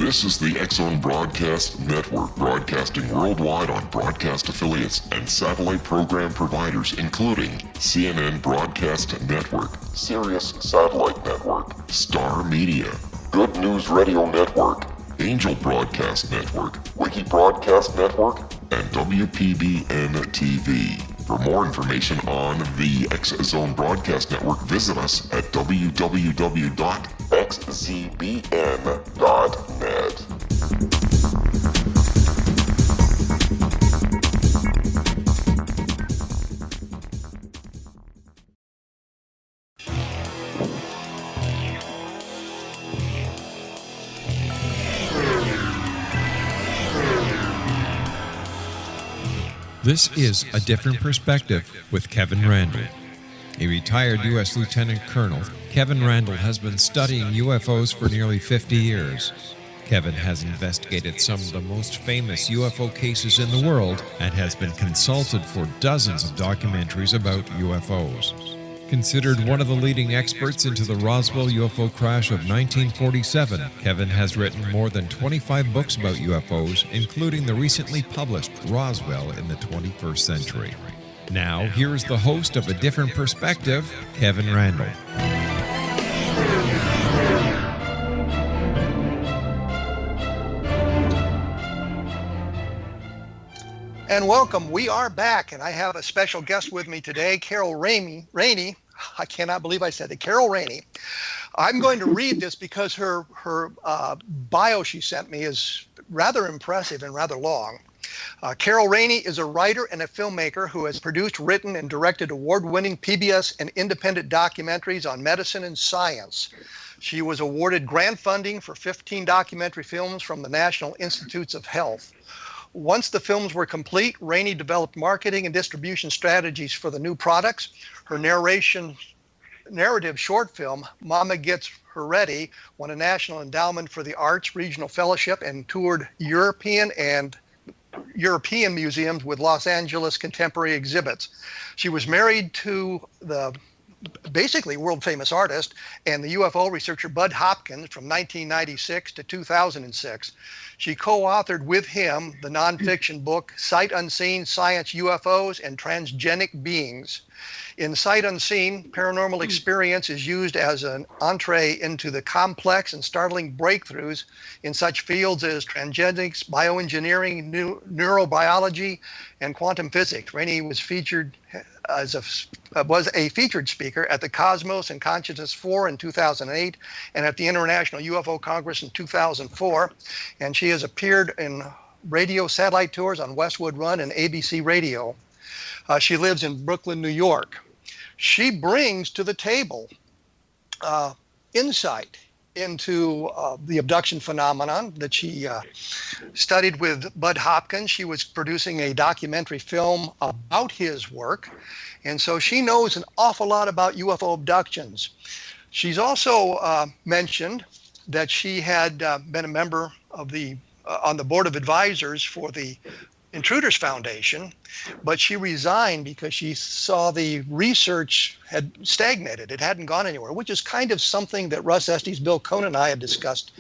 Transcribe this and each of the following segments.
This is the X-Zone Broadcast Network, broadcasting worldwide on broadcast affiliates and satellite program providers, including CNN Broadcast Network, Sirius Satellite Network, Star Media, Good News Radio Network, Angel Broadcast Network, Wiki Broadcast Network, and WPBN TV. For more information on the X-Zone Broadcast Network, visit us at www.xzbn.net. This is A Different Perspective with Kevin Randle. A retired U.S. Lieutenant Colonel, Kevin Randle has been studying UFOs for nearly 50 years. Kevin has investigated some of the most famous UFO cases in the world and has been consulted for dozens of documentaries about UFOs. Considered one of the leading experts into the Roswell UFO crash of 1947, Kevin has written more than 25 books about UFOs, including the recently published Roswell in the 21st Century. Now, here's the host of A Different Perspective, Kevin Randle. And welcome. We are back, and I have a special guest with me today, Carol Rainey. I cannot believe I said it. Carol Rainey. I'm going to read this because her bio she sent me is rather impressive and rather long. Carol Rainey is a writer and a filmmaker who has produced, written, and directed award-winning PBS and independent documentaries on medicine and science. She was awarded grant funding for 15 documentary films from the National Institutes of Health. Once the films were complete, Rainey developed marketing and distribution strategies for the new products. Her narrative short film, Momma Gets Her Ready, won a National Endowment for the Arts Regional Fellowship and toured European museums with Los Angeles contemporary exhibits. She was married to the basically world-famous artist and the UFO researcher Budd Hopkins from 1996 to 2006. She co-authored with him the nonfiction book Sight Unseen: Science, UFOs and Transgenic Beings. In Sight Unseen, paranormal experience is used as an entree into the complex and startling breakthroughs in such fields as transgenics, bioengin-eering, neurobiology, and quantum physics. Rainey was was a featured speaker at the Cosmos and Consciousness 4 in 2008 and at the International UFO Congress in 2004. And she has appeared in radio satellite tours on Westwood Run and ABC Radio. She lives in Brooklyn, New York. She brings to the table insight into the abduction phenomenon that she studied with Budd Hopkins. She was producing a documentary film about his work, and so she knows an awful lot about UFO abductions. She's also mentioned that she had been a member of on the board of advisors for the Intruders Foundation, but she resigned because she saw the research had stagnated. It hadn't gone anywhere, which is kind of something that Russ Estes, Bill Cohn, and I had discussed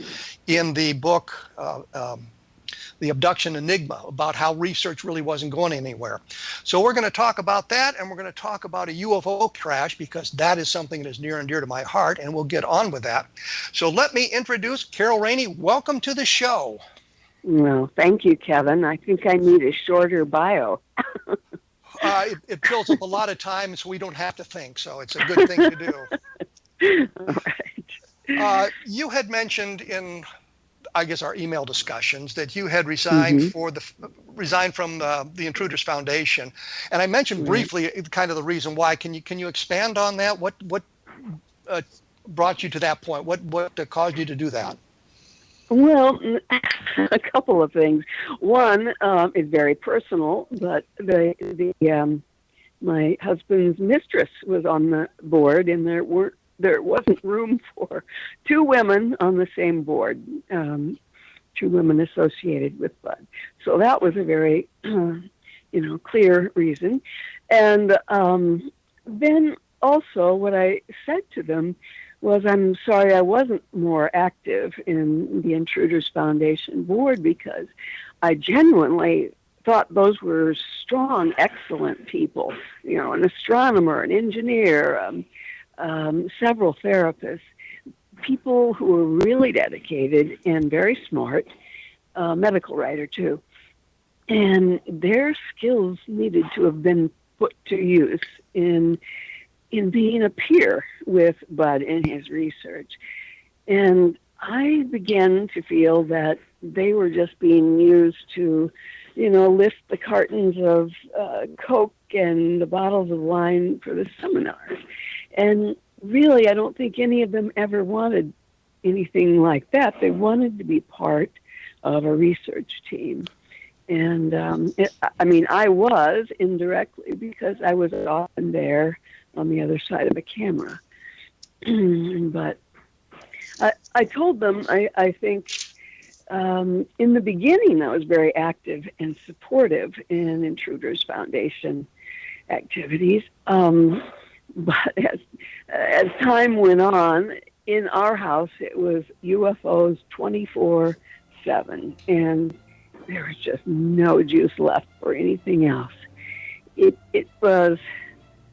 in the book, The Abduction Enigma, about how research really wasn't going anywhere. So we're going to talk about that, and we're going to talk about a UFO crash, because that is something that is near and dear to my heart, and we'll get on with that. So let me introduce Carol Rainey. Welcome to the show. Well, thank you, Kevin. I think I need a shorter bio. It fills up a lot of time, so we don't have to think. So it's a good thing to do. All right. You had mentioned in, I guess, our email discussions that you had resigned resigned from the Intruders Foundation, and I mentioned briefly kind of the reason why. Can you expand on that? What brought you to that point? What caused you to do that? Well, a couple of things. One is very personal, but my husband's mistress was on the board, and there wasn't room for two women on the same board, two women associated with Budd. So that was a very, clear reason. And then also what I said to them was I'm sorry I wasn't more active in the Intruders Foundation board, because I genuinely thought those were strong, excellent people, an astronomer, an engineer, several therapists, people who were really dedicated and very smart, medical writer too. And their skills needed to have been put to use in being a peer with Budd in his research. And I began to feel that they were just being used to, lift the cartons of Coke and the bottles of wine for the seminars. And really, I don't think any of them ever wanted anything like that. They wanted to be part of a research team. And I was indirectly, because I was often there on the other side of the camera. But I told them, I think in the beginning I was very active and supportive in Intruders Foundation activities. But as time went on, in our house it was UFOs 24/7, and there was just no juice left for anything else. It was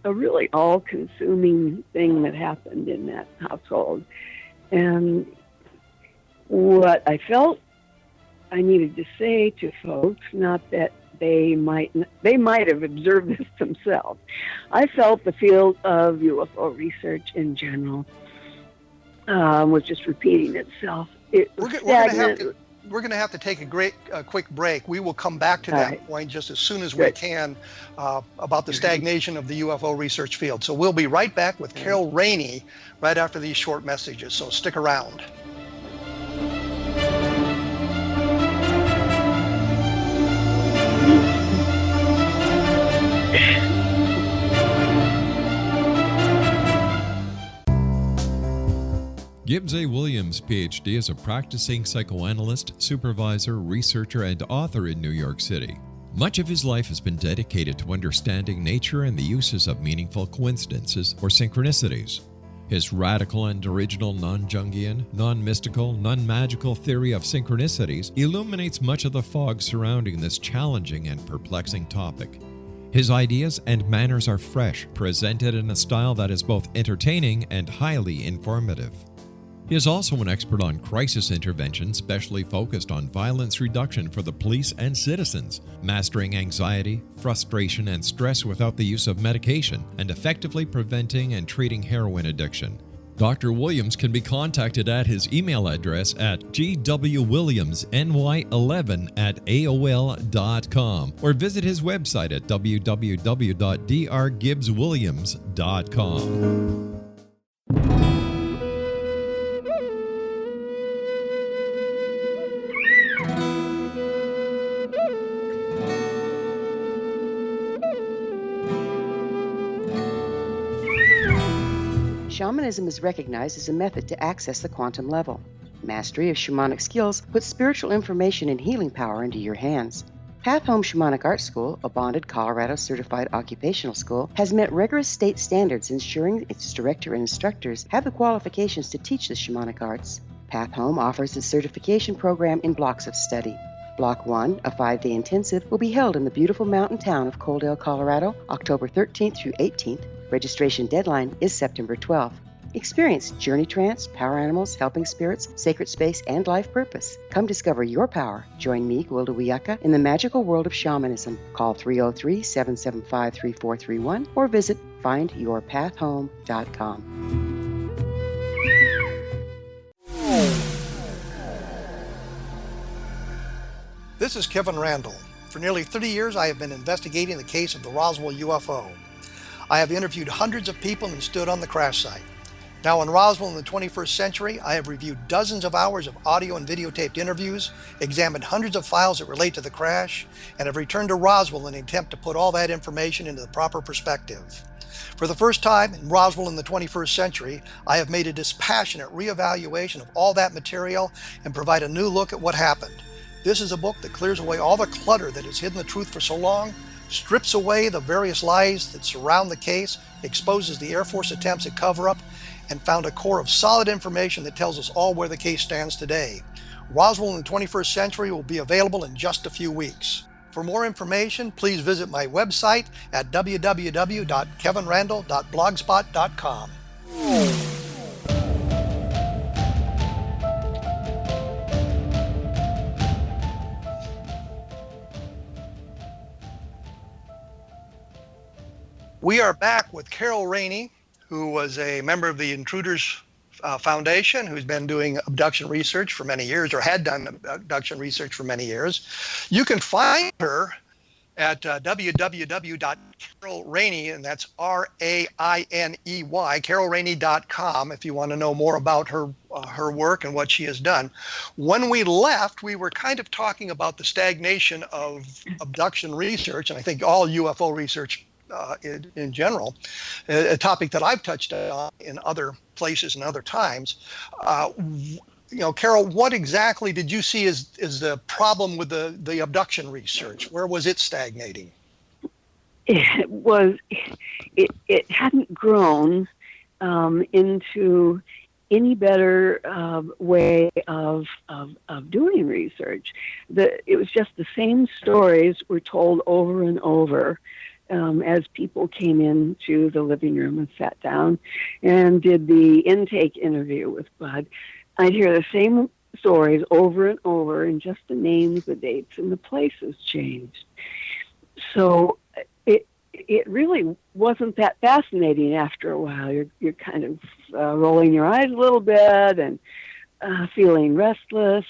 a really all-consuming thing that happened in that household. And what I felt I needed to say to folks, not that they might have observed this themselves, I felt the field of UFO research in general was just repeating itself. It was stagnant. We're going to have to take a quick break. We will come back to that point just as soon as we can about the stagnation of the UFO research field. So we'll be right back with Carol Rainey right after these short messages. So stick around. Gibbs A. Williams, Ph.D., is a practicing psychoanalyst, supervisor, researcher, and author in New York City. Much of his life has been dedicated to understanding nature and the uses of meaningful coincidences or synchronicities. His radical and original non-Jungian, non-mystical, non-magical theory of synchronicities illuminates much of the fog surrounding this challenging and perplexing topic. His ideas and manners are fresh, presented in a style that is both entertaining and highly informative. He is also an expert on crisis intervention, specially focused on violence reduction for the police and citizens, mastering anxiety, frustration, and stress without the use of medication, and effectively preventing and treating heroin addiction. Dr. Williams can be contacted at his email address at gwwilliamsny11@aol.com or visit his website at www.drgibbswilliams.com. Shamanism is recognized as a method to access the quantum level. Mastery of shamanic skills puts spiritual information and healing power into your hands. Path Home Shamanic Art School, a bonded Colorado certified occupational school, has met rigorous state standards, ensuring its director and instructors have the qualifications to teach the shamanic arts. Path Home offers its certification program in blocks of study. Block 1, a 5-day intensive, will be held in the beautiful mountain town of Coaldale, Colorado, October 13th through 18th. Registration deadline is September 12th. Experience journey trance, power animals, helping spirits, sacred space, and life purpose. Come discover your power. Join me, Gwilda Wiyaka, in the magical world of shamanism. Call 303-775-3431 or visit findyourpathhome.com. This is Kevin Randle. For nearly 30 years, I have been investigating the case of the Roswell UFO. I have interviewed hundreds of people and stood on the crash site. Now in Roswell in the 21st century, I have reviewed dozens of hours of audio and videotaped interviews, examined hundreds of files that relate to the crash, and have returned to Roswell in an attempt to put all that information into the proper perspective. For the first time in Roswell in the 21st century, I have made a dispassionate reevaluation of all that material and provide a new look at what happened. This is a book that clears away all the clutter that has hidden the truth for so long, strips away the various lies that surround the case, exposes the Air Force attempts at cover-up, and found a core of solid information that tells us all where the case stands today. Roswell in the 21st Century will be available in just a few weeks. For more information, please visit my website at www.kevinrandle.blogspot.com. We are back with Carol Rainey, who was a member of the Intruders Foundation, who's been doing abduction research for many years, or had done abduction research for many years. You can find her at www.carolrainey, and that's Rainey, carolrainey.com, if you want to know more about her work and what she has done. When we left, we were kind of talking about the stagnation of abduction research, and I think all UFO research in general, a topic that I've touched on in other places and other times. Carol, what exactly did you see as the problem with the abduction research? Where was it stagnating? It hadn't grown into any better way of doing research. It was just the same stories were told over and over. As people came into the living room and sat down and did the intake interview with Budd, I'd hear the same stories over and over, and just the names, the dates, and the places changed. So it really wasn't that fascinating after a while. You're kind of rolling your eyes a little bit and feeling restless.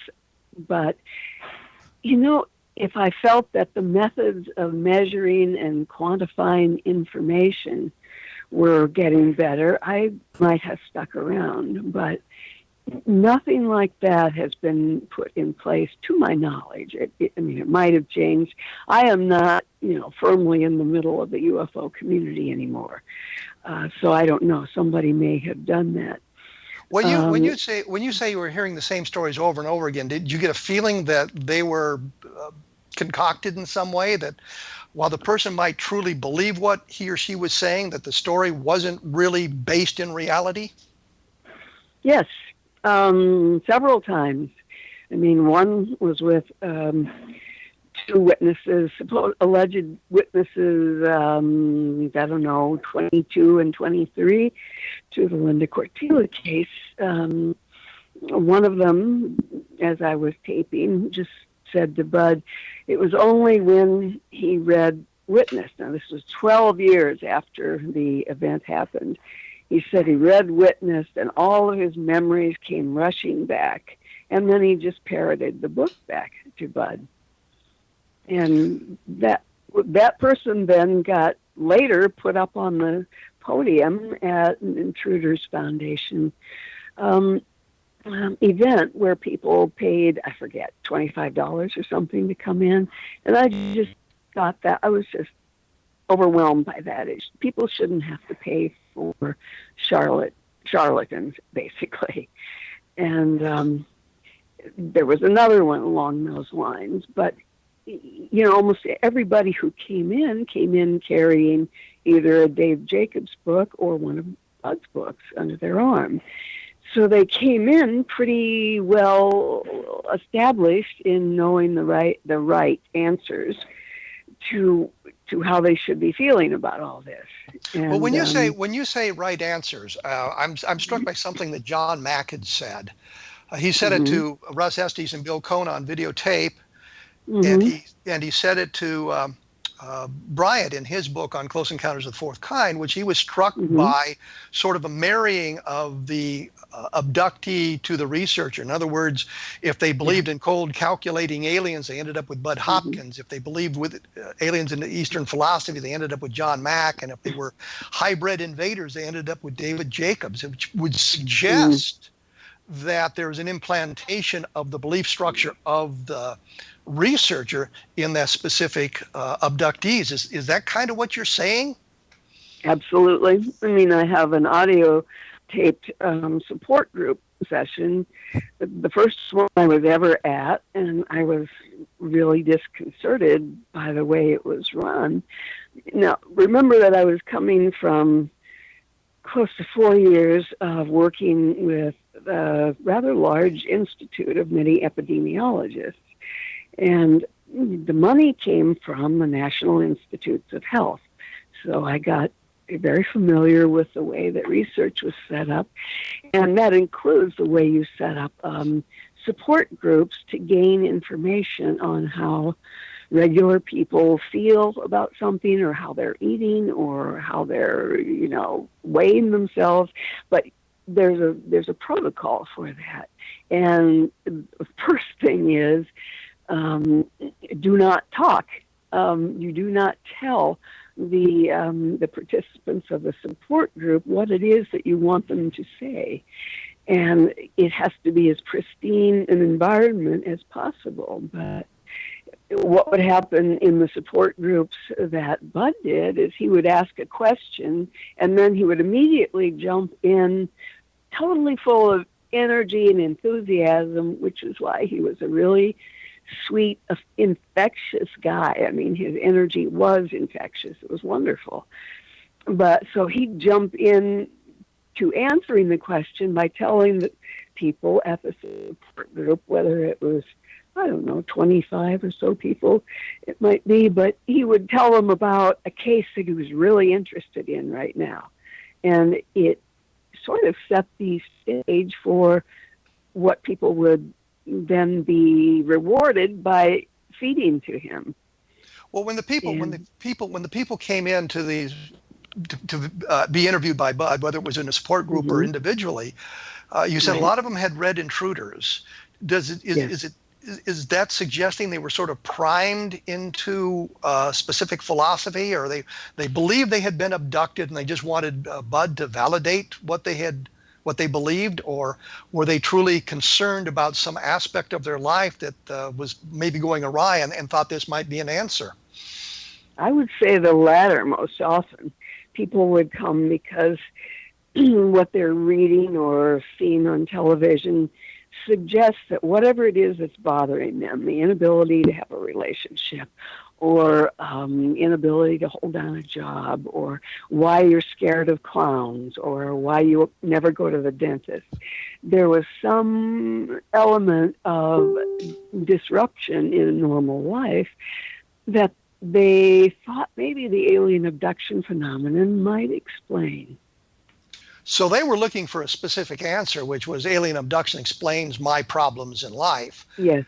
But, if I felt that the methods of measuring and quantifying information were getting better, I might have stuck around. But nothing like that has been put in place to my knowledge. It might have changed. I am not, firmly in the middle of the UFO community anymore. So I don't know. Somebody may have done that. When you say you were hearing the same stories over and over again, did you get a feeling that they were concocted in some way, that while the person might truly believe what he or she was saying, that the story wasn't really based in reality? Yes, several times. One was with two witnesses, alleged witnesses, 22 and 23, to the Linda Cortila case. One of them, as I was taping, just said to Budd, it was only when he read Witness. Now, this was 12 years after the event happened. He said he read Witness, and all of his memories came rushing back. And then he just parroted the book back to Budd. And that person then got later put up on the podium at an Intruders Foundation event where people paid, I forget, $25 or something to come in. And I just thought that I was just overwhelmed by that. People shouldn't have to pay for charlatans, basically. And there was another one along those lines. But, almost everybody who came in carrying either a Dave Jacobs book or one of Budd's books under their arm. So they came in pretty well established in knowing the right answers to how they should be feeling about all this. And, well, when you say right answers, I'm struck by something that John Mack had said. He said it to Russ Estes and Bill Cohn on videotape, and he said it to Bryant in his book on Close Encounters of the Fourth Kind, which he was struck by sort of a marrying of the abductee to the researcher. In other words, if they believed in cold calculating aliens, they ended up with Budd Hopkins. If they believed with aliens in the Eastern philosophy, they ended up with John Mack. And if they were hybrid invaders, they ended up with David Jacobs, which would suggest that there's an implantation of the belief structure of the researcher in that specific abductees. Is that kind of what you're saying? Absolutely. I have an audio taped support group session, the first one I was ever at, and I was really disconcerted by the way it was run. Now, remember that I was coming from close to 4 years of working with a rather large institute of many epidemiologists. And the money came from the National Institutes of Health. So I got very familiar with the way that research was set up. And that includes the way you set up support groups to gain information on how regular people feel about something, or how they're eating, or how they're, weighing themselves. But there's a protocol for that. And the first thing is, do not talk. You do not tell the participants of the support group what it is that you want them to say. And it has to be as pristine an environment as possible. But what would happen in the support groups that Budd did is he would ask a question, and then he would immediately jump in totally full of energy and enthusiasm, which is why he was a really sweet, infectious guy. I mean, his energy was infectious. It was wonderful. But so he'd jump in to answering the question by telling the people at the support group, whether it was, 25 or so people it might be, but he would tell them about a case that he was really interested in right now. And it sort of set the stage for what people would then be rewarded by feeding to him. Well, when the people came in to these to be interviewed by Budd, whether it was in a support group or individually, you said a lot of them had read Intruders. Is that suggesting they were sort of primed into specific philosophy, or they believed they had been abducted and they just wanted Budd to validate what they believed, or were they truly concerned about some aspect of their life that was maybe going awry and thought this might be an answer? I would say the latter most often. People would come because what they're reading or seeing on television suggests that whatever it is that's bothering them, the inability to have a relationship, or inability to hold down a job, or why you're scared of clowns, or why you never go to the dentist. There was some element of disruption in normal life that they thought maybe the alien abduction phenomenon might explain. So they were looking for a specific answer, which was alien abduction explains my problems in life. Yes,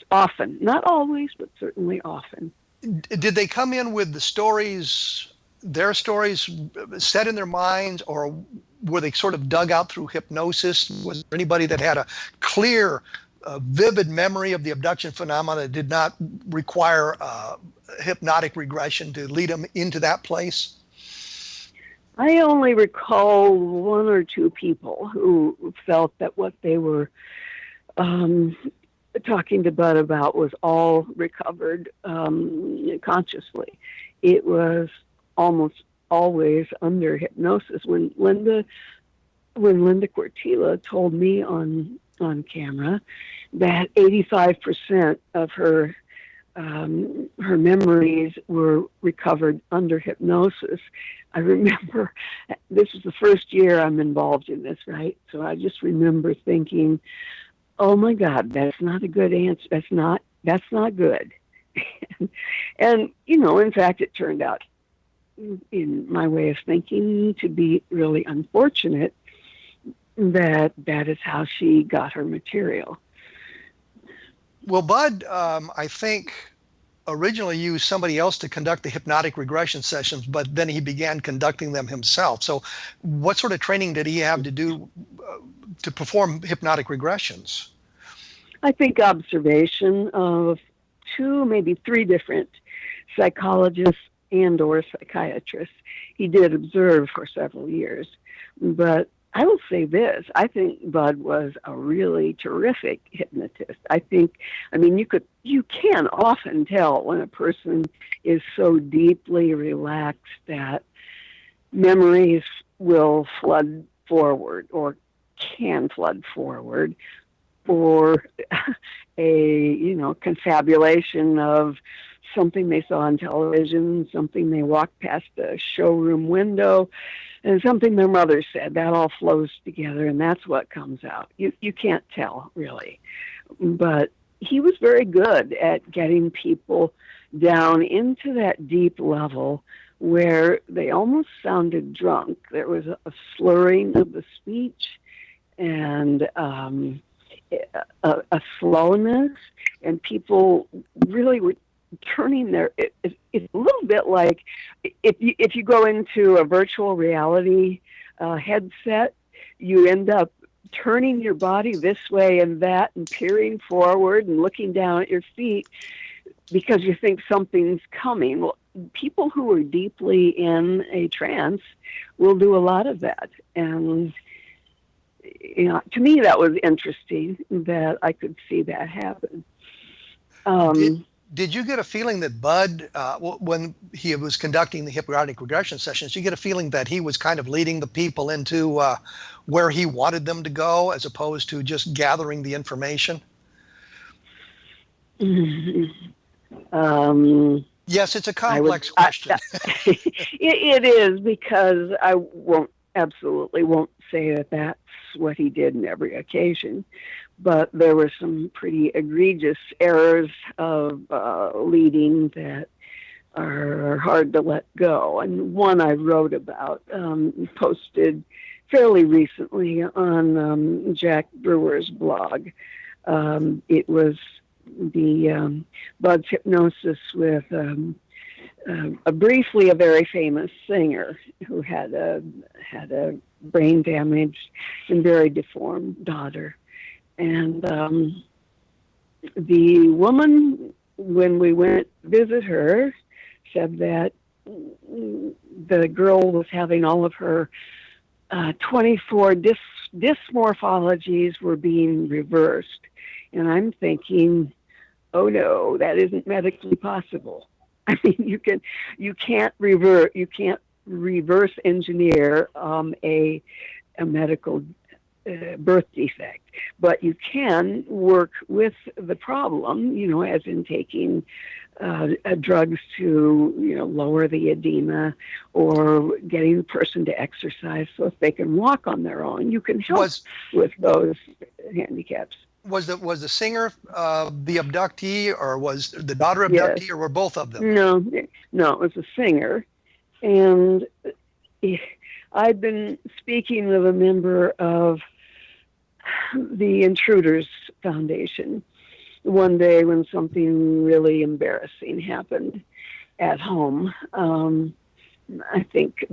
often. Not always, but certainly often. Did they come in with their stories set in their minds, or were they sort of dug out through hypnosis? Was there anybody that had a clear, vivid memory of the abduction phenomena that did not require hypnotic regression to lead them into that place? I only recall one or two people who felt that what they were talking to Budd about was all recovered consciously. It was almost always under hypnosis. When Linda Cortila told me on camera that 85% of her memories were recovered under hypnosis, I remember this was the first year I'm involved in this, right? So I just remember thinking, oh my God, that's not a good answer. That's not good. And, in fact, it turned out, in my way of thinking, to be really unfortunate that is how she got her material. Well, Budd, I think, originally used somebody else to conduct the hypnotic regression sessions, but then he began conducting them himself. So what sort of training did he have to do to perform hypnotic regressions? I think observation of 2, maybe 3 different psychologists and or psychiatrists. He did observe for several years. But I will say this, I think Budd was a really terrific hypnotist. You can often tell when a person is so deeply relaxed that memories will flood forward, or can flood forward, or a confabulation of something they saw on television, something they walked past a showroom window, and something their mother said. That all flows together, and that's what comes out. You can't tell, really. But he was very good at getting people down into that deep level where they almost sounded drunk. There was a slurring of the speech and a slowness, and people really were turning their. It's a little bit like if you go into a virtual reality headset, you end up turning your body this way and that and peering forward and looking down at your feet because you think something's coming. Well, people who are deeply in a trance will do a lot of that. And to me, that was interesting that I could see that happen. Did you get a feeling that Budd, when he was conducting the hypnotic regression sessions, you get a feeling that he was kind of leading the people into where he wanted them to go as opposed to just gathering the information? Yes, it's a complex question. It is, because I absolutely won't say that that's what he did in every occasion. But there were some pretty egregious errors of leading that are hard to let go. And one I wrote about, posted fairly recently on Jack Brewer's blog. It was the Budd's hypnosis with briefly a very famous singer who had a brain damaged and very deformed daughter. And the woman, when we went to visit her, said that the girl was having all of her 24 dysmorphologies were being reversed. And I'm thinking, oh no, that isn't medically possible. I mean, you can't reverse engineer a medical birth defect, but you can work with the problem, as in taking drugs to, lower the edema, or getting the person to exercise so if they can walk on their own. You can help with those handicaps. Was the singer the abductee, or was the daughter abductee, yes, or were both of them? No, it was a singer. And I'd been speaking with a member of the Intruders Foundation one day when something really embarrassing happened at home. I think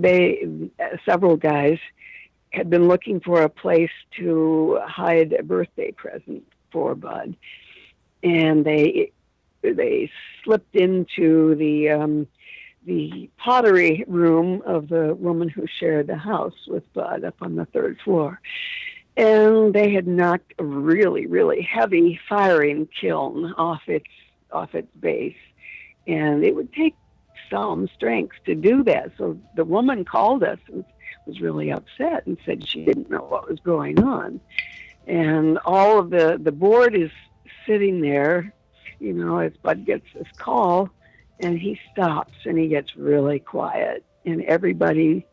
several guys had been looking for a place to hide a birthday present for Budd, and they slipped into the pottery room of the woman who shared the house with Budd up on the third floor. And they had knocked a really, really heavy firing kiln off its base. And it would take some strength to do that. So the woman called us and was really upset and said she didn't know what was going on. And all of the board is sitting there, as Budd gets this call. And he stops and he gets really quiet, and everybody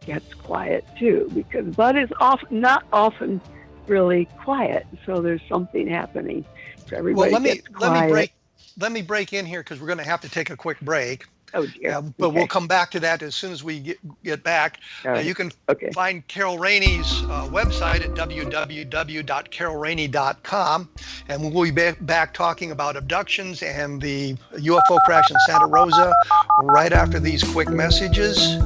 gets quiet too, because Budd is not often really quiet. So there's something happening. So everybody gets quiet. Let me break in here, because we're going to have to take a quick break. Oh dear. But okay. We'll come back to that as soon as we get back. Right. You can find Carol Rainey's website at www.carolrainey.com, and we'll be back talking about abductions and the UFO crash in Santa Rosa right after these quick messages.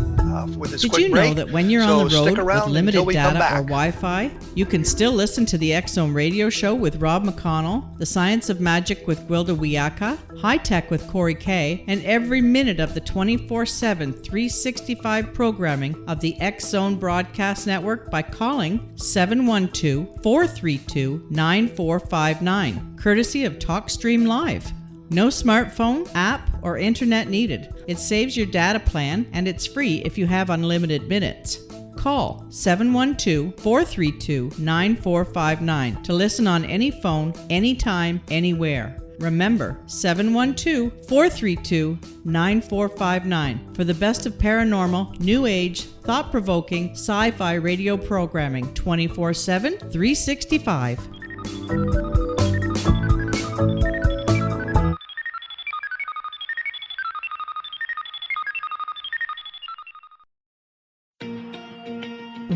With this Did quick you know break. that when you're on the road with limited data or Wi-Fi, you can still listen to the X-Zone Radio Show with Rob McConnell, The Science of Magic with Gwilda Wiyaka, High Tech with Corey Kay, and every minute of the 24/7, 365 programming of the X-Zone Broadcast Network by calling 712-432-9459, courtesy of TalkStream Live. No smartphone, app, or internet needed. It saves your data plan, and it's free if you have unlimited minutes. Call 712-432-9459 to listen on any phone, anytime, anywhere. Remember, 712-432-9459 for the best of paranormal, new age, thought-provoking, sci-fi radio programming 24/7, 365.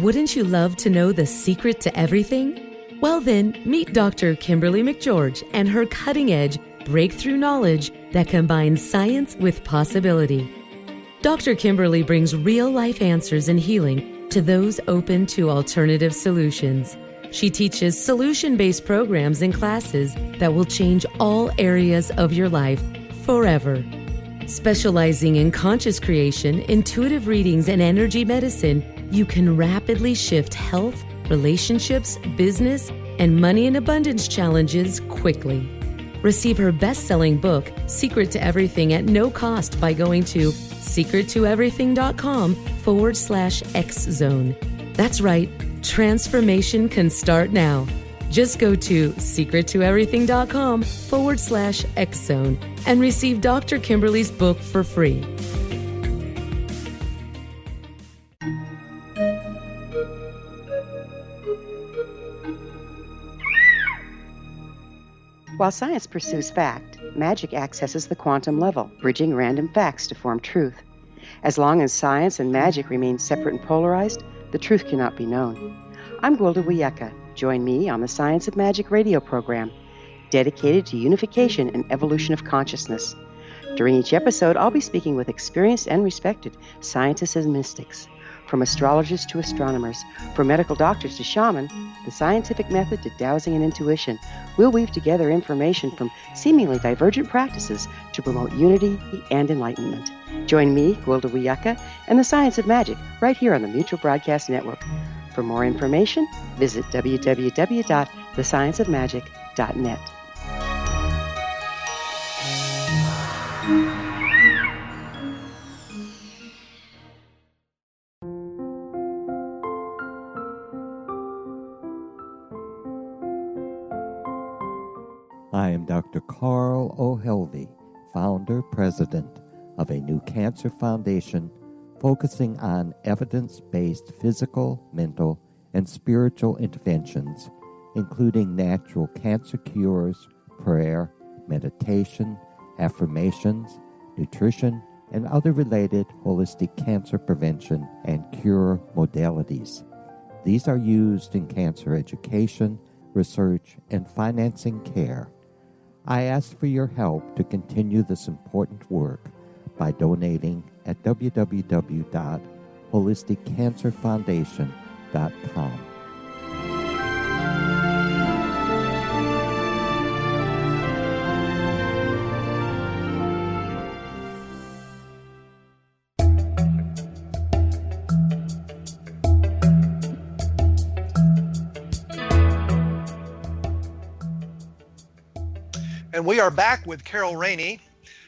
Wouldn't you love to know the secret to everything? Well then, meet Dr. Kimberly McGeorge and her cutting-edge, breakthrough knowledge that combines science with possibility. Dr. Kimberly brings real-life answers and healing to those open to alternative solutions. She teaches solution-based programs and classes that will change all areas of your life forever. Specializing in conscious creation, intuitive readings, and energy medicine, you can rapidly shift health, relationships, business, and money and abundance challenges quickly. Receive her best-selling book, Secret to Everything, at no cost by going to secrettoeverything.com/X-Zone. That's right, transformation can start now. Just go to secrettoeverything.com/X-Zone and receive Dr. Kimberly's book for free. While science pursues fact, magic accesses the quantum level, bridging random facts to form truth. As long as science and magic remain separate and polarized, the truth cannot be known. I'm Gwilda Wiyaka. Join me on the Science of Magic radio program, dedicated to unification and evolution of consciousness. During each episode, I'll be speaking with experienced and respected scientists and mystics. From astrologers to astronomers, from medical doctors to shaman, the scientific method to dowsing and intuition, we'll weave together information from seemingly divergent practices to promote unity and enlightenment. Join me, Gwilda Wiyaka, and the Science of Magic right here on the Mutual Broadcast Network. For more information, visit www.thescienceofmagic.net. I am Dr. Carl O'Helvey, founder, president of a new cancer foundation focusing on evidence-based physical, mental, and spiritual interventions, including natural cancer cures, prayer, meditation, affirmations, nutrition, and other related holistic cancer prevention and cure modalities. These are used in cancer education, research, and financing care. I ask for your help to continue this important work by donating at www.holisticcancerfoundation.com. And we are back with Carol Rainey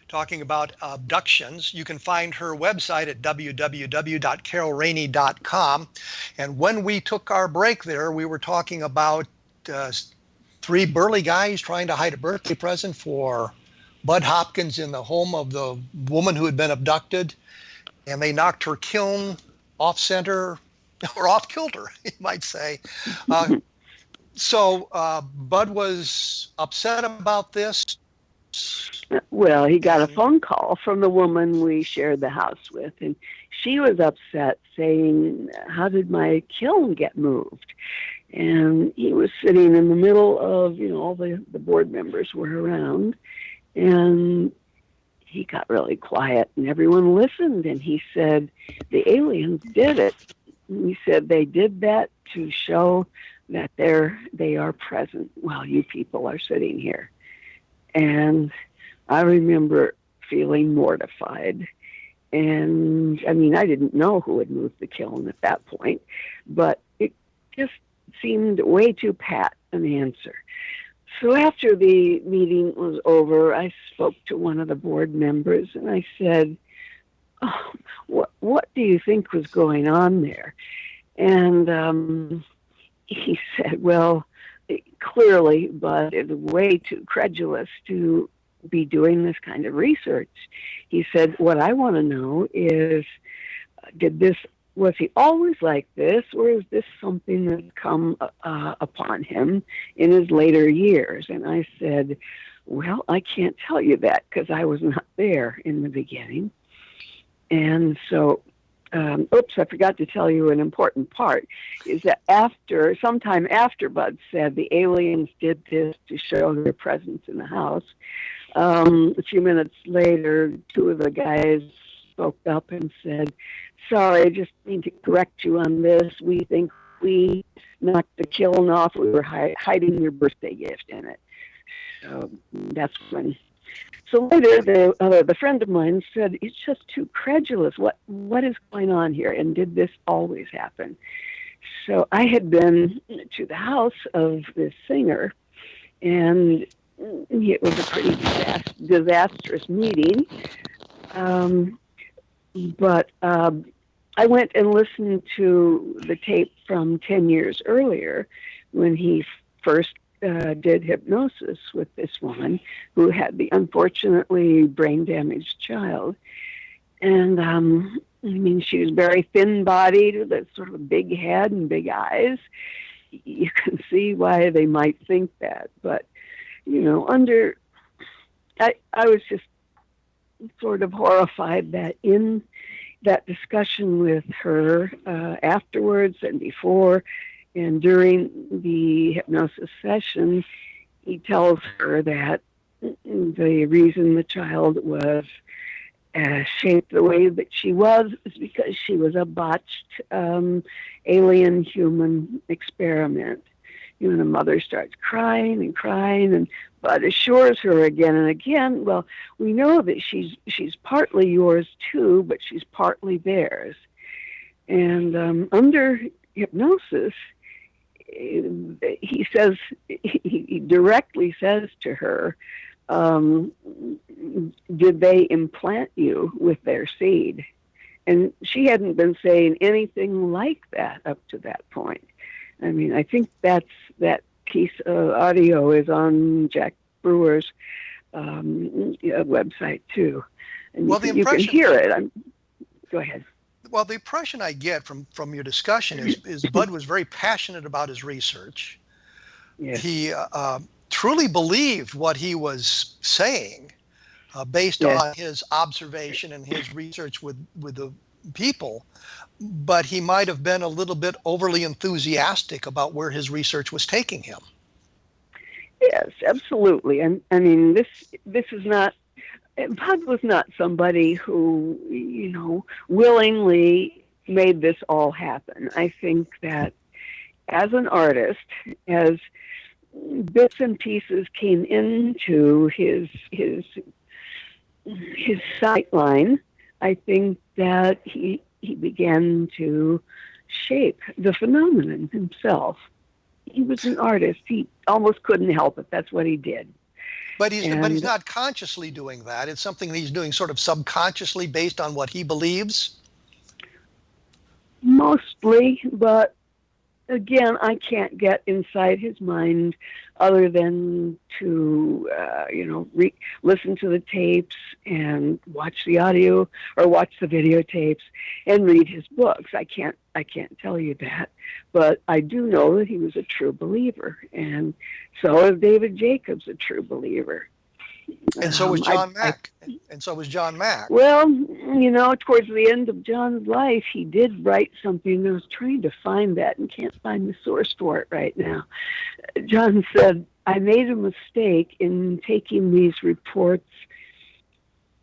talking about abductions. You can find her website at www.carolrainey.com. And when we took our break there, we were talking about three burly guys trying to hide a birthday present for Budd Hopkins in the home of the woman who had been abducted. And they knocked her kiln off center, or off kilter, you might say. So Budd was upset about this. Well, he got a phone call from the woman we shared the house with, and she was upset, saying, "How did my kiln get moved?" And he was sitting in the middle of, all the board members were around, and he got really quiet, and everyone listened, and he said, "The aliens did it." And he said they did that to show that they are present while you people are sitting here. And I remember feeling mortified. And I didn't know who had moved the kiln at that point, but it just seemed way too pat an answer. So after the meeting was over, I spoke to one of the board members and I said, "Oh, what do you think was going on there?" And he said, "Well, clearly, Bud is way too credulous to be doing this kind of research. He said, what I want to know is, was he always like this, or is this something that's come upon him in his later years? And I said, well, I can't tell you that because I was not there in the beginning. And so, I forgot to tell you an important part, is that sometime after Bud said the aliens did this to show their presence in the house, a few minutes later, two of the guys spoke up and said, sorry, I just need to correct you on this. We think we knocked the kiln off. We were hiding your birthday gift in it. So that's when. So later, the friend of mine said, it's just too credulous. What is going on here? And did this always happen? So I had been to the house of this singer, and it was a pretty disastrous meeting. But I went and listened to the tape from 10 years earlier when he first did hypnosis with this woman who had the unfortunately brain-damaged child. And, she was very thin-bodied with a sort of a big head and big eyes. You can see why they might think that. But, I was just sort of horrified that in that discussion with her afterwards and before and during the hypnosis session, he tells her that the reason the child was shaped the way that she was is because she was a botched alien human experiment. The mother starts crying and crying, and Bud assures her again and again, well, we know that she's partly yours too, but she's partly theirs. And under hypnosis, he directly says to her, did they implant you with their seed? And she hadn't been saying anything like that up to that point. I think that piece of audio is on Jack Brewer's website too. And you can hear it. Go ahead. Well, the impression I get from your discussion is Bud was very passionate about his research. Yes. He truly believed what he was saying based on his observation and his research with the people, but he might have been a little bit overly enthusiastic about where his research was taking him. Yes, absolutely. And this is not, Bud was not somebody who, willingly made this all happen. I think that as an artist, as bits and pieces came into his sight line, I think that he began to shape the phenomenon himself. He was an artist. He almost couldn't help it. That's what he did. But he's not consciously doing that. It's something that he's doing sort of subconsciously based on what he believes. Mostly, but again, I can't get inside his mind other than to, listen to the tapes and watch the audio or watch the videotapes and read his books. I can't tell you that, but I do know that he was a true believer, and so is David Jacobs a true believer. And so was John Mack. And so was John Mack. Well, towards the end of John's life, he did write something. I was trying to find that and can't find the source for it right now. John said, I made a mistake in taking these reports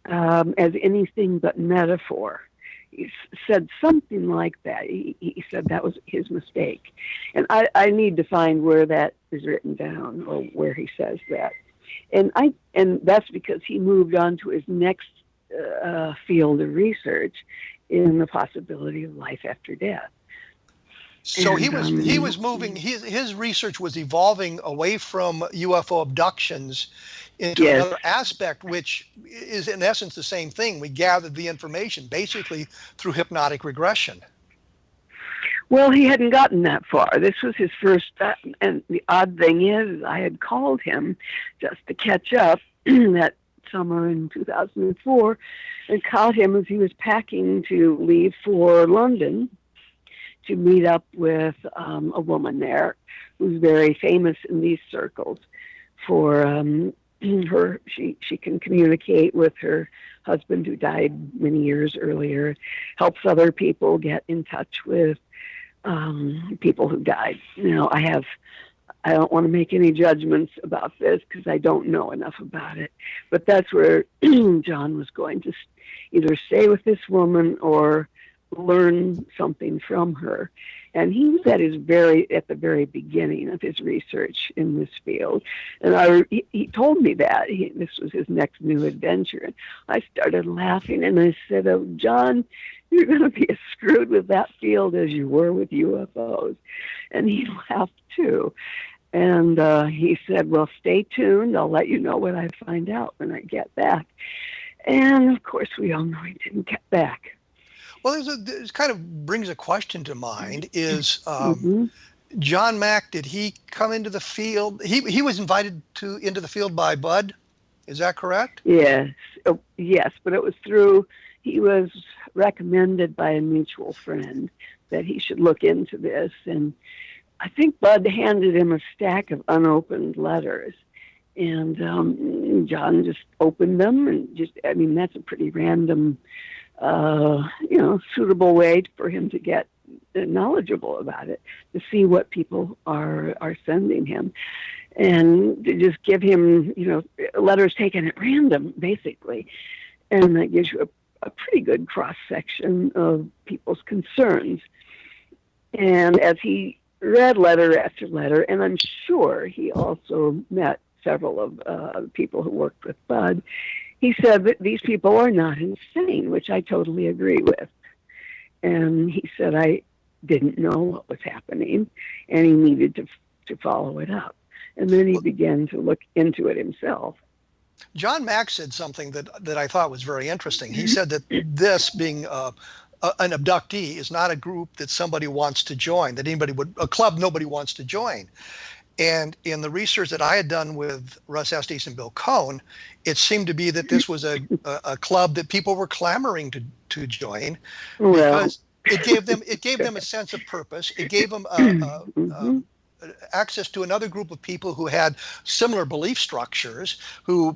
as anything but metaphor. He said something like that. He said that was his mistake. And I need to find where that is written down or where he says that. And that's because he moved on to his next field of research in the possibility of life after death. So he was moving. His research was evolving away from UFO abductions into another aspect, which is in essence the same thing. We gathered the information basically through hypnotic regression. Well, he hadn't gotten that far. This was his first, and the odd thing is, I had called him just to catch up that summer in 2004, and called him as he was packing to leave for London to meet up with a woman there who's very famous in these circles for her. She can communicate with her husband who died many years earlier, helps other people get in touch with people who died. Now, I don't want to make any judgments about this because I don't know enough about it, but that's where John was going to either stay with this woman or learn something from her. And he was at the very beginning of his research in this field. And he told me that this was his next new adventure. And I started laughing and I said, "Oh, John, you're going to be as screwed with that field as you were with UFOs." And he laughed too. And he said, "Well, stay tuned. I'll let you know what I find out when I get back." And of course, we all know he didn't get back. Well, this kind of brings a question to mind. Is John Mack, did he come into the field? He was invited into the field by Budd. Is that correct? Yes. Yes, but it was he was recommended by a mutual friend that he should look into this. And I think Budd handed him a stack of unopened letters. And John just opened them and that's a pretty random suitable way for him to get knowledgeable about it, to see what people are sending him, and to just give him, letters taken at random, basically. And that gives you a pretty good cross-section of people's concerns. And as he read letter after letter, and I'm sure he also met several of people who worked with Budd, he said that these people are not insane, which I totally agree with. And he said I didn't know what was happening, and he needed to follow it up. And then he began to look into it himself. John Mack said something that I thought was very interesting. He said that this, being an abductee, is not a group that somebody wants to join, a club nobody wants to join. And in the research that I had done with Russ Estes and Bill Cohn, it seemed to be that this was a club that people were clamoring to join, because it gave them a sense of purpose. It gave them access to another group of people who had similar belief structures, who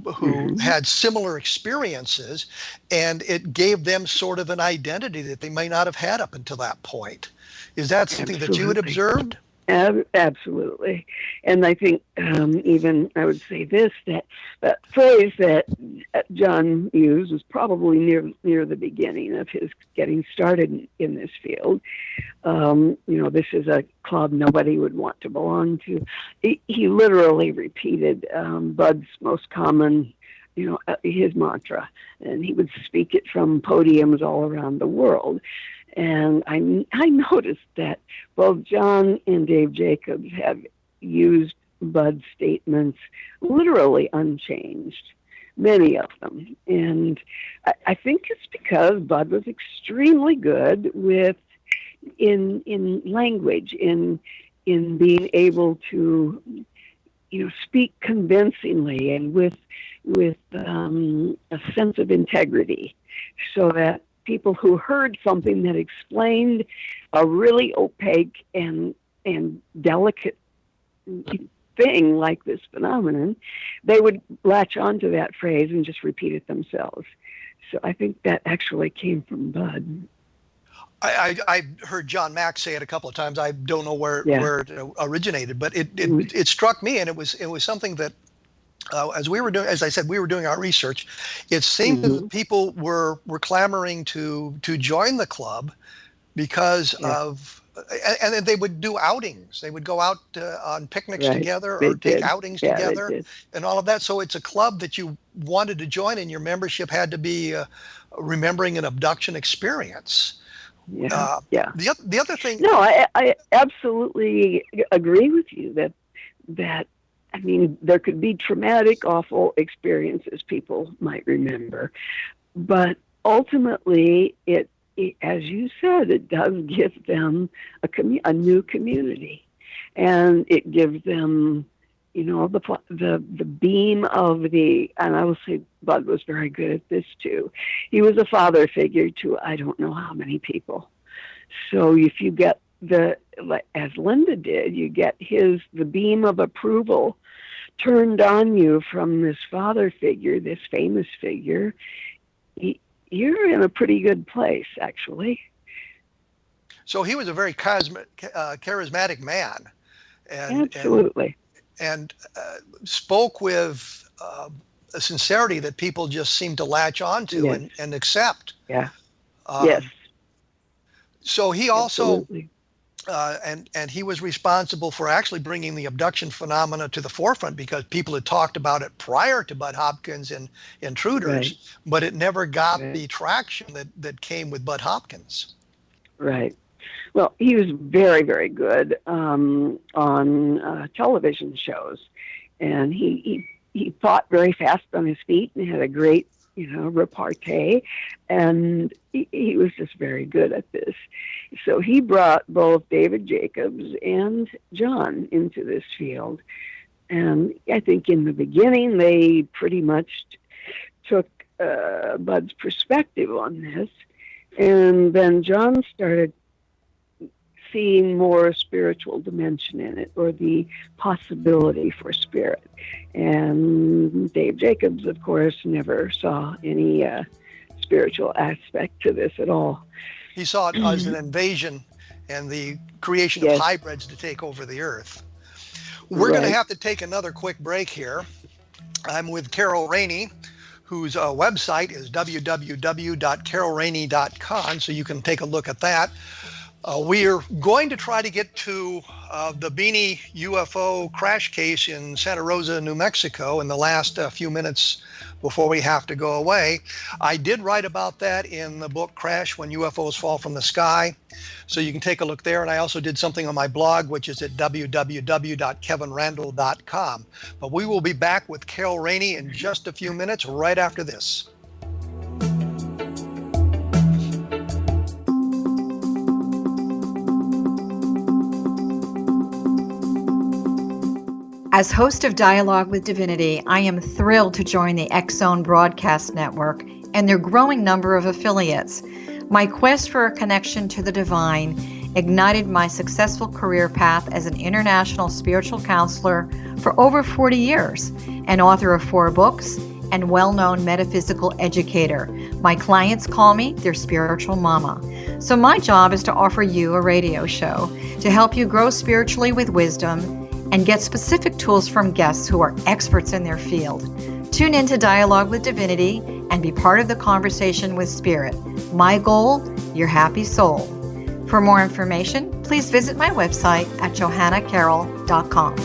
had similar experiences, and it gave them sort of an identity that they may not have had up until that point. Is that something that you had observed? Absolutely. And I think even I would say this, that phrase that John used was probably near the beginning of his getting started in this field. This is a club nobody would want to belong to. He literally repeated Budd's most common, his mantra, and he would speak it from podiums all around the world. And I noticed that both John and Dave Jacobs have used Budd's statements literally unchanged, many of them. And I think it's because Budd was extremely good in language, in being able to, speak convincingly and with a sense of integrity, so that people who heard something that explained a really opaque and delicate thing like this phenomenon, they would latch onto that phrase and just repeat it themselves. So I think that actually came from Budd. I heard John Mack say it a couple of times. I don't know where it originated, but it struck me, and it was something that, as I said, we were doing our research. It seemed that people were clamoring to join the club because of, and then they would do outings. They would go out on picnics together, or take outings together, and all of that. So it's a club that you wanted to join, and your membership had to be remembering an abduction experience. The other thing. No, I absolutely agree with you that. I mean, there could be traumatic, awful experiences people might remember, but ultimately it as you said, it does give them a new community, and it gives them, the beam of the. And I will say, Budd was very good at this too. He was a father figure to I don't know how many people. So if you get as Linda did, you get the beam of approval turned on you from this father figure, this famous figure, you're in a pretty good place, actually. So he was a very charismatic man. Absolutely. And spoke with a sincerity that people just seem to latch onto and accept. Yeah. Yes. So he also, Absolutely. and he was responsible for actually bringing the abduction phenomena to the forefront, because people had talked about it prior to Budd Hopkins and Intruders, Right. but it never got Right. the traction that came with Budd Hopkins. Right. Well, he was very, very good on television shows, and he fought very fast on his feet and had a great, repartee, and he was just very good at this. So he brought both David Jacobs and John into this field, and I think in the beginning they pretty much took Budd's perspective on this, and then John started seeing more spiritual dimension in it, or the possibility for spirit. And Dave Jacobs, of course, never saw any spiritual aspect to this at all. He saw it as an invasion and the creation of hybrids to take over the earth. We're going to have to take another quick break here. I'm with Carol Rainey, whose website is www.carolrainey.com, so you can take a look at that. We're going to try to get to the Beanie UFO crash case in Santa Rosa, New Mexico in the last few minutes before we have to go away. I did write about that in the book Crash When UFOs Fall from the Sky, so you can take a look there. And I also did something on my blog, which is at www.kevinrandle.com. But we will be back with Carol Rainey in just a few minutes, right after this. As host of Dialogue with Divinity, I am thrilled to join the X-Zone Broadcast Network and their growing number of affiliates. My quest for a connection to the divine ignited my successful career path as an international spiritual counselor for over 40 years, an author of 4 books, and well-known metaphysical educator. My clients call me their spiritual mama. So my job is to offer you a radio show to help you grow spiritually with wisdom and get specific tools from guests who are experts in their field. Tune in to Dialogue with Divinity and be part of the conversation with Spirit. My goal, your happy soul. For more information, please visit my website at johannacarroll.com.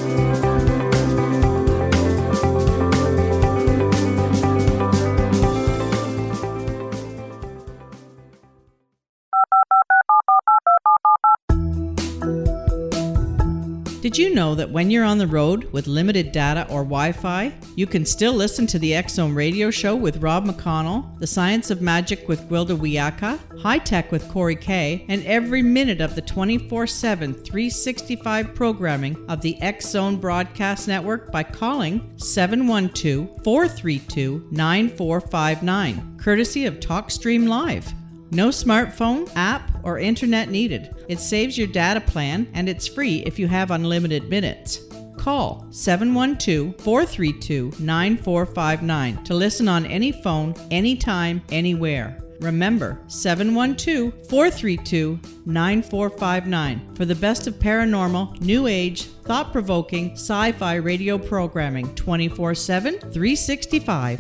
Did you know that when you're on the road with limited data or Wi-Fi, you can still listen to the X-Zone radio show with Rob McConnell, The Science of Magic with Gwilda Wiyaka, High Tech with Corey Kay, and every minute of the 24/7, 365 programming of the X-Zone Broadcast Network by calling 712-432-9459, courtesy of TalkStream Live. No smartphone, app, or internet needed. It saves your data plan, and it's free if you have unlimited minutes. Call 712-432-9459 to listen on any phone, anytime, anywhere. Remember, 712-432-9459 for the best of paranormal, new age, thought-provoking, sci-fi radio programming 24/7, 365.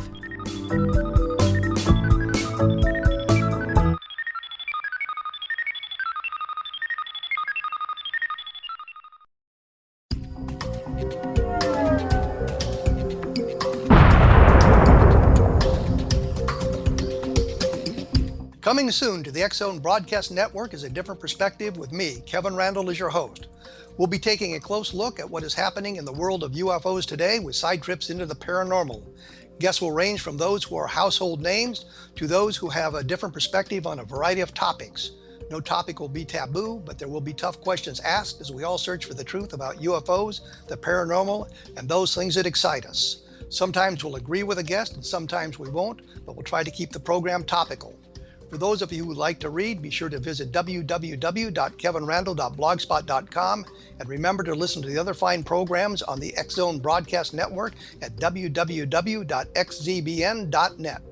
Coming soon to the X-Zone Broadcast Network is A Different Perspective with me, Kevin Randle, as your host. We'll be taking a close look at what is happening in the world of UFOs today with side trips into the paranormal. Guests will range from those who are household names to those who have a different perspective on a variety of topics. No topic will be taboo, but there will be tough questions asked as we all search for the truth about UFOs, the paranormal, and those things that excite us. Sometimes we'll agree with a guest and sometimes we won't, but we'll try to keep the program topical. For those of you who would like to read, be sure to visit www.kevinrandle.blogspot.com and remember to listen to the other fine programs on the X Zone Broadcast Network at www.xzbn.net.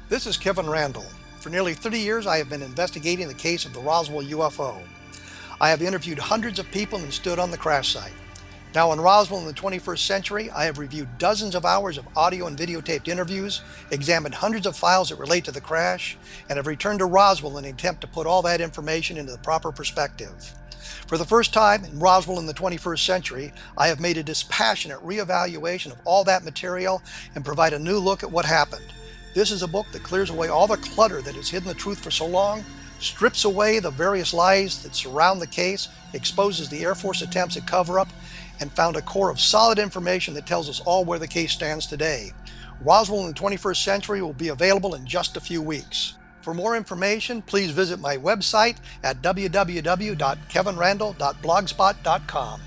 This is Kevin Randle. For nearly 30 years, I have been investigating the case of the Roswell UFO. I have interviewed hundreds of people and stood on the crash site. Now in Roswell in the 21st century, I have reviewed dozens of hours of audio and videotaped interviews, examined hundreds of files that relate to the crash, and have returned to Roswell in an attempt to put all that information into the proper perspective. For the first time in Roswell in the 21st century, I have made a dispassionate reevaluation of all that material and provide a new look at what happened. This is a book that clears away all the clutter that has hidden the truth for so long, strips away the various lies that surround the case, exposes the Air Force attempts at cover-up, and found a core of solid information that tells us all where the case stands today. Roswell in the 21st century will be available in just a few weeks. For more information, please visit my website at www.kevinrandle.blogspot.com.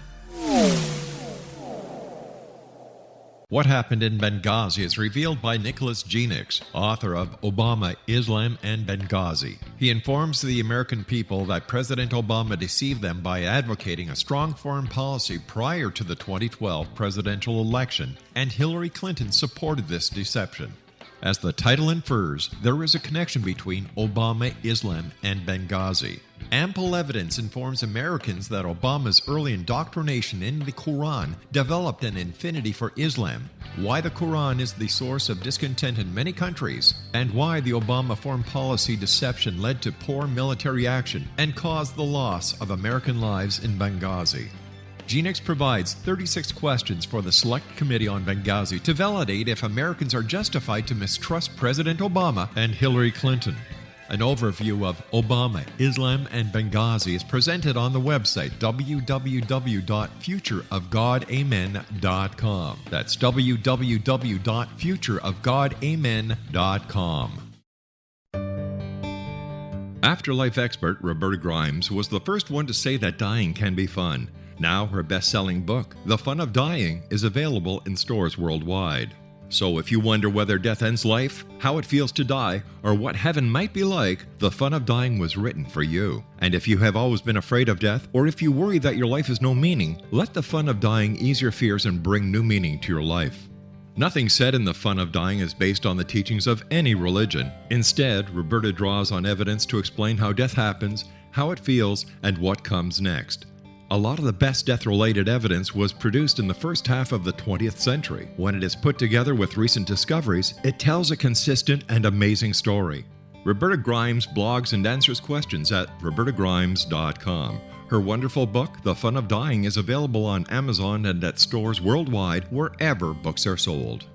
What Happened in Benghazi is revealed by Nicholas Genix, author of Obama, Islam, and Benghazi. He informs the American people that President Obama deceived them by advocating a strong foreign policy prior to the 2012 presidential election, and Hillary Clinton supported this deception. As the title infers, there is a connection between Obama, Islam, and Benghazi. Ample evidence informs Americans that Obama's early indoctrination in the Quran developed an affinity for Islam, why the Quran is the source of discontent in many countries, and why the Obama foreign policy deception led to poor military action and caused the loss of American lives in Benghazi. Genix provides 36 questions for the Select Committee on Benghazi to validate if Americans are justified to mistrust President Obama and Hillary Clinton. An overview of Obama, Islam, and Benghazi is presented on the website www.futureofgodamen.com. That's www.futureofgodamen.com. Afterlife expert Roberta Grimes was the first one to say that dying can be fun. Now her best-selling book, The Fun of Dying, is available in stores worldwide. So if you wonder whether death ends life, how it feels to die, or what heaven might be like, The Fun of Dying was written for you. And if you have always been afraid of death, or if you worry that your life has no meaning, let The Fun of Dying ease your fears and bring new meaning to your life. Nothing said in The Fun of Dying is based on the teachings of any religion. Instead, Roberta draws on evidence to explain how death happens, how it feels, and what comes next. A lot of the best death-related evidence was produced in the first half of the 20th century. When it is put together with recent discoveries, it tells a consistent and amazing story. Roberta Grimes blogs and answers questions at robertagrimes.com. Her wonderful book, The Fun of Dying, is available on Amazon and at stores worldwide wherever books are sold.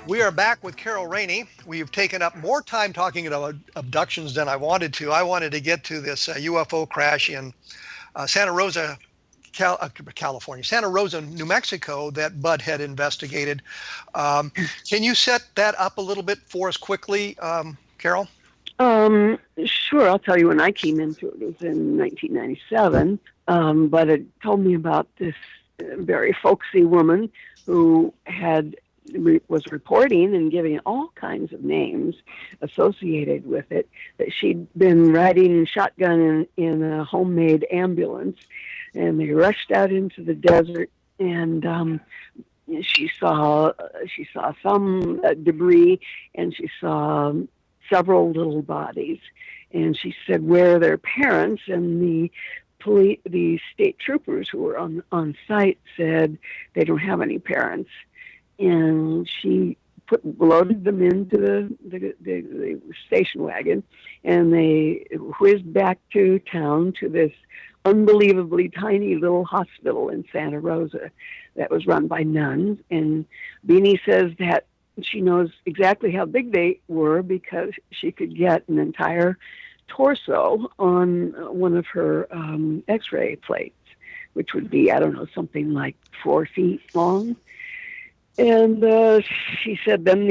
We are back with Carol Rainey. We've taken up more time talking about abductions than I wanted to. I wanted to get to this UFO crash in Santa Rosa, California, Santa Rosa, New Mexico, that Budd had investigated. Can you set that up a little bit for us quickly, Carol? Sure. I'll tell you when I came into it. It was in 1997. But it told me about this very folksy woman who was reporting and giving all kinds of names associated with it, that she'd been riding shotgun in a homemade ambulance, and they rushed out into the desert, and she saw some debris, and she saw several little bodies, and she said where their parents, and the state troopers who were on site said they don't have any parents. And she loaded them into the station wagon, and they whizzed back to town to this unbelievably tiny little hospital in Santa Rosa that was run by nuns. And Beanie says that she knows exactly how big they were because she could get an entire torso on one of her x-ray plates, which would be, I don't know, something like 4 feet long. And she said then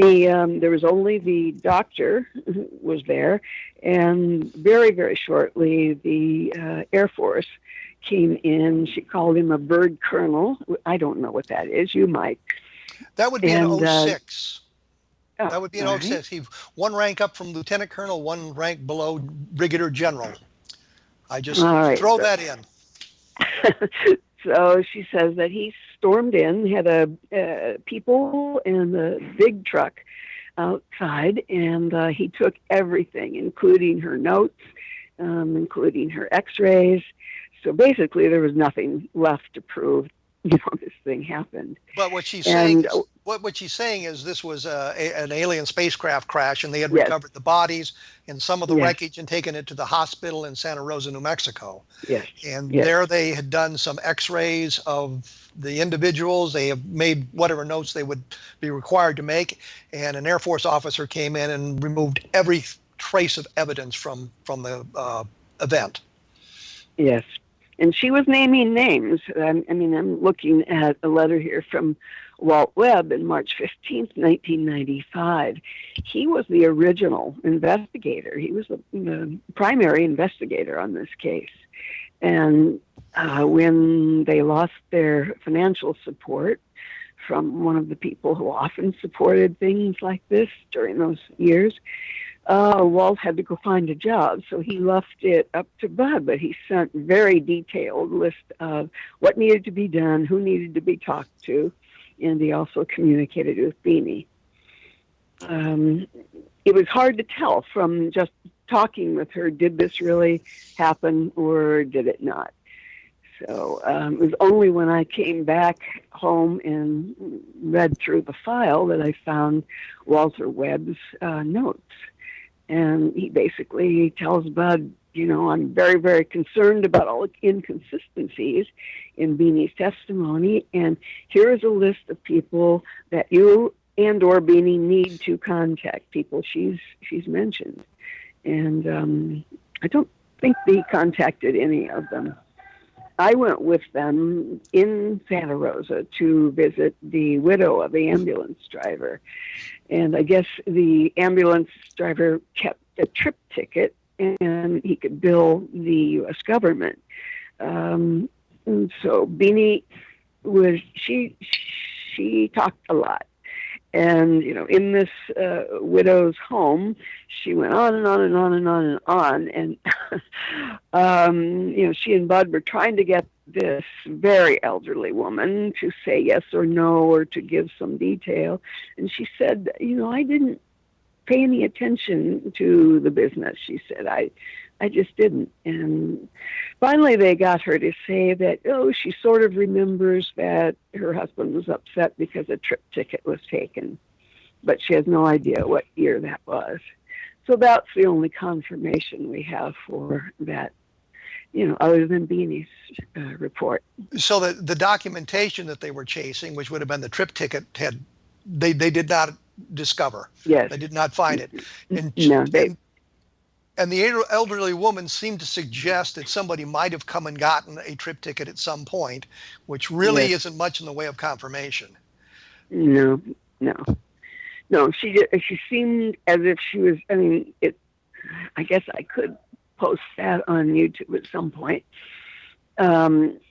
there was only the doctor who was there, and very, very shortly the Air Force came in. She called him a bird colonel. I don't know what that is. You might. That would be in 06. Oh, that would be in 06. Right. He one rank up from lieutenant colonel, one rank below brigadier general. I just throw that in. So she says that he stormed in, had people and a big truck outside, and he took everything, including her notes, including her x-rays. So basically there was nothing left to prove, this thing happened. But what she's saying is, what she's saying is this was an alien spacecraft crash, and they had recovered the bodies and some of the wreckage and taken it to the hospital in Santa Rosa, New Mexico. And there they had done some x-rays of the individuals. They have made whatever notes they would be required to make, and an Air Force officer came in and removed every trace of evidence from the event. Yes. And she was naming names. I'm looking at a letter here from Walt Webb in March 15th, 1995. He was the original investigator. He was the primary investigator on this case. And when they lost their financial support from one of the people who often supported things like this during those years, Walt had to go find a job, so he left it up to Budd, but he sent a very detailed list of what needed to be done, who needed to be talked to, and he also communicated with Beanie. It was hard to tell from just talking with her, did this really happen or did it not? So it was only when I came back home and read through the file that I found Walter Webb's notes. And he basically tells Budd, I'm very, very concerned about all the inconsistencies in Beanie's testimony. And here is a list of people that you and or Beanie need to contact, people she's mentioned. And I don't think they contacted any of them. I went with them in Santa Rosa to visit the widow of the ambulance driver. And I guess the ambulance driver kept a trip ticket and he could bill the U.S. government. And so Beanie she talked a lot. And, in this widow's home, she went on and on and on and on and on. And, she and Budd were trying to get this very elderly woman to say yes or no or to give some detail. And she said, I didn't pay any attention to the business. She said, I just didn't. And finally they got her to say that, she sort of remembers that her husband was upset because a trip ticket was taken, but she has no idea what year that was. So that's the only confirmation we have for that, other than Beanie's report. So the documentation that they were chasing, which would have been the trip ticket, they did not discover. Yes. They did not find it. And the elderly woman seemed to suggest that somebody might have come and gotten a trip ticket at some point, which really isn't much in the way of confirmation. No. She seemed as if she was. I guess I could post that on YouTube at some point.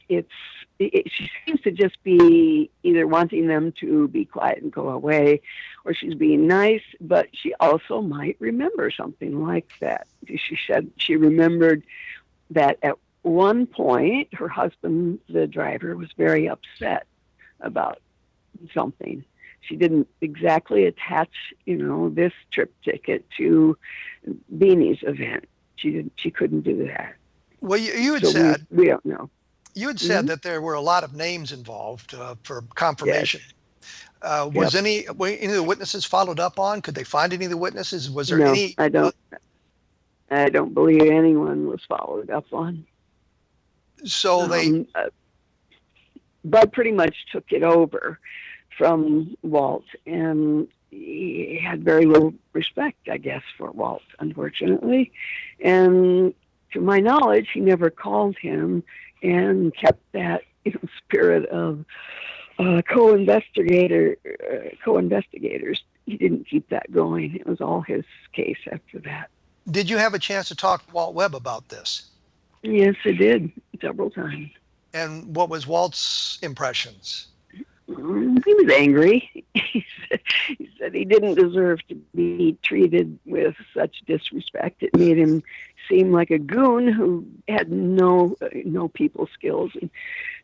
She seems to just be either wanting them to be quiet and go away, or she's being nice, but she also might remember something like that. She said she remembered that at one point her husband, the driver, was very upset about something. She didn't exactly attach, this trip ticket to Beanie's event. She couldn't do that. Well, you had said we don't know. You had said that there were a lot of names involved for confirmation. Yes. Was any of the witnesses followed up on? Could they find any of the witnesses? Was there any? I don't believe anyone was followed up on. So Budd pretty much took it over from Walt, and he had very little respect, I guess, for Walt, unfortunately. And to my knowledge, he never called him and kept that spirit of co-investigators. He didn't keep that going. It was all his case after that. Did you have a chance to talk to Walt Webb about this? Yes, I did, several times. And what was Walt's impressions? He was angry. He said he didn't deserve to be treated with such disrespect. It made him seem like a goon who had no people skills and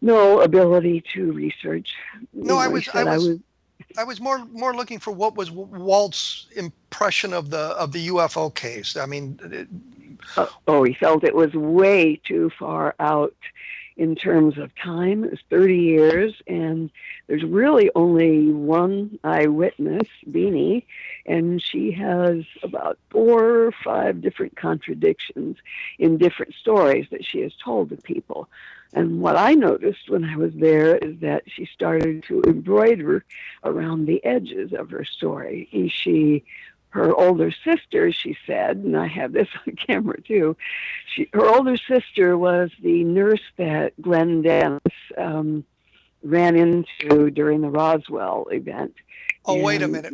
no ability to research. No, I was more looking for what was Walt's impression of the UFO case. I mean, he felt it was way too far out in terms of time. It was 30 years, and there's really only one eyewitness, Beanie, and she has about 4 or 5 different contradictions in different stories that she has told to people. And what I noticed when I was there is that she started to embroider around the edges of her story. Her older sister, she said, and I have this on camera too, her older sister was the nurse that Glenn Dennis ran into during the Roswell event. Oh, wait a minute.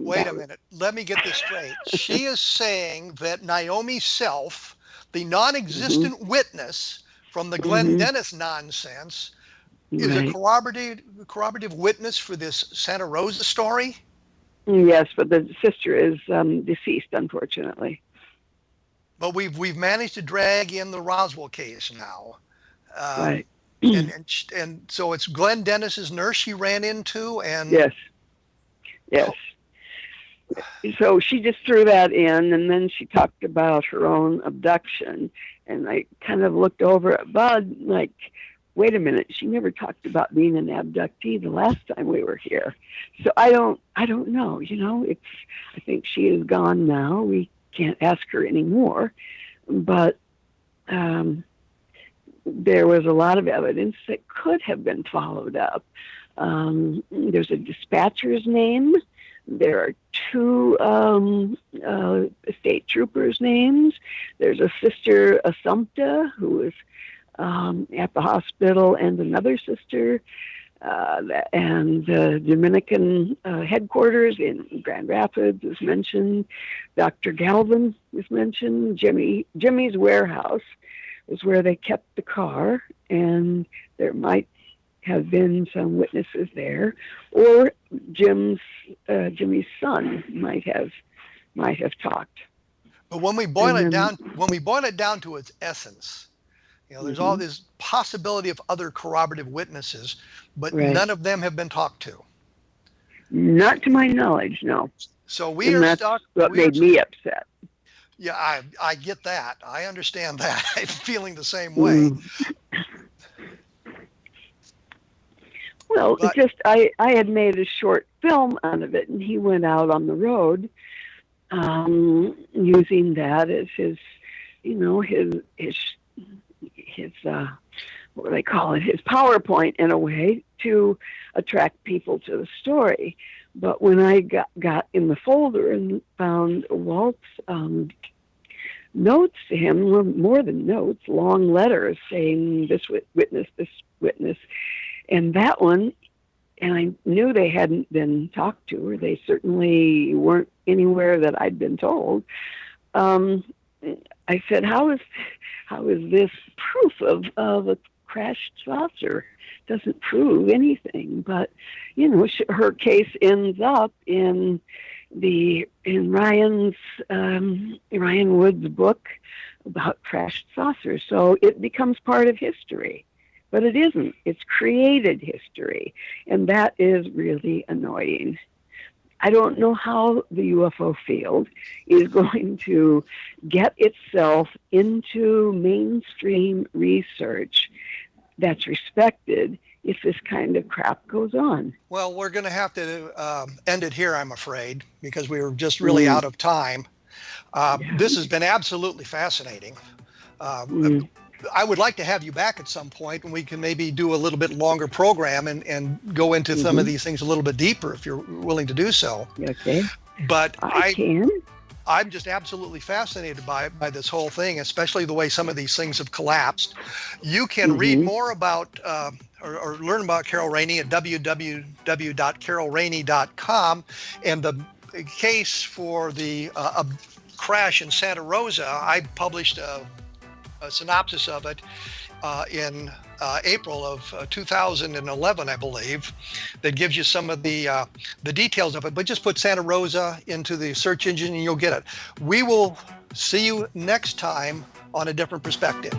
Let me get this straight. She is saying that Naomi Self, the non-existent witness from the Glenn Dennis nonsense, is a corroborative witness for this Santa Rosa story? Yes, but the sister is deceased, unfortunately. But we've managed to drag in the Roswell case now, right? And so it's Glenn Dennis's nurse she ran into, and yes. So she just threw that in, and then she talked about her own abduction, and I kind of looked over at Budd like, wait a minute, she never talked about being an abductee the last time we were here. So I don't know, I think she is gone now. We can't ask her anymore. But there was a lot of evidence that could have been followed up. There's a dispatcher's name. There are 2 state troopers' names. There's a sister, Assumpta, who was at the hospital, and another sister, and the Dominican headquarters in Grand Rapids was mentioned. Dr. Galvin was mentioned. Jimmy's warehouse was where they kept the car, and there might have been some witnesses there, or Jimmy's son might have talked. But when we boil it down to its essence, there's all this possibility of other corroborative witnesses, but none of them have been talked to. Not to my knowledge, no. So that's stuck. What made me upset. Yeah, I get that. I understand that. I'm feeling the same way. Well, I had made a short film out of it, and he went out on the road using that as his what do they call it? His PowerPoint, in a way, to attract people to the story. But when I got in the folder and found Walt's notes to him, more than notes, long letters saying this witness, and that one, and I knew they hadn't been talked to, or they certainly weren't anywhere that I'd been told. I said, how is this proof of a crashed saucer? Doesn't prove anything. But her case ends up in Ryan Wood's book about crashed saucers. So it becomes part of history. But it isn't. It's created history, and that is really annoying. I don't know how the UFO field is going to get itself into mainstream research that's respected if this kind of crap goes on. Well, we're going to have to end it here, I'm afraid, because we were just really out of time. This has been absolutely fascinating. I would like to have you back at some point, and we can maybe do a little bit longer program and go into some of these things a little bit deeper if you're willing to do so. Okay. But I can. I'm just absolutely fascinated by this whole thing, especially the way some of these things have collapsed. You can read more about or learn about Carol Rainey at www.carolrainey.com. And the case for the crash in Santa Rosa, I published a synopsis of it in April of 2011, I believe, that gives you some of the details of it. But just put Santa Rosa into the search engine and you'll get it. We will see you next time on A Different Perspective.